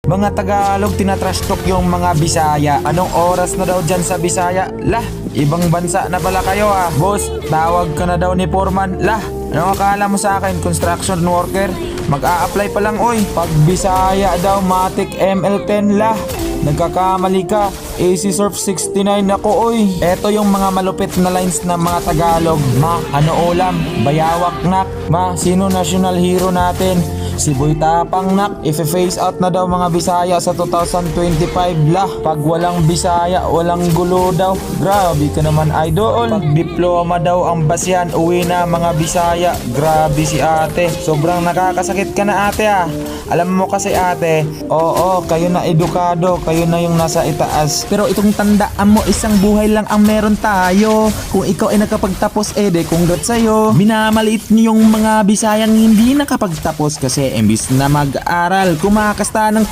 Mga Tagalog tinatrash talk yung mga Bisaya. Anong oras na daw dyan sa Bisaya? Lah, ibang bansa na pala kayo ah. Boss, tawag ka na daw ni Foreman. Lah, anong akala mo sa akin? Construction worker? Mag-a-apply pa lang oy. Pag Bisaya daw, Matic ML10 lah. Nagkakamali ka. AC Surf 69 ako oy. Eto yung mga malupit na lines ng mga Tagalog. Ma, ano ulam? Bayawak nak. Ma, sino national hero natin? Si Boy Tapang nak. If-face out na daw mga Bisaya sa 2025 lah. Pag walang Bisaya, walang gulo daw. Grabe ka naman idol. Pag diploma daw ang basyan, uwi na mga Bisaya. Grabe si ate. Sobrang nakakasakit ka na ate ah. Alam mo kasi ate, oo, kayo na edukado, kayo na yung nasa itaas. Pero itong tandaan mo, isang buhay lang ang meron tayo. Kung ikaw ay nakapagtapos, de congrats sa'yo. Minamaliit niyo yung mga Bisayang hindi nakapagtapos kasi imbis na mag-aral, kumakasta ng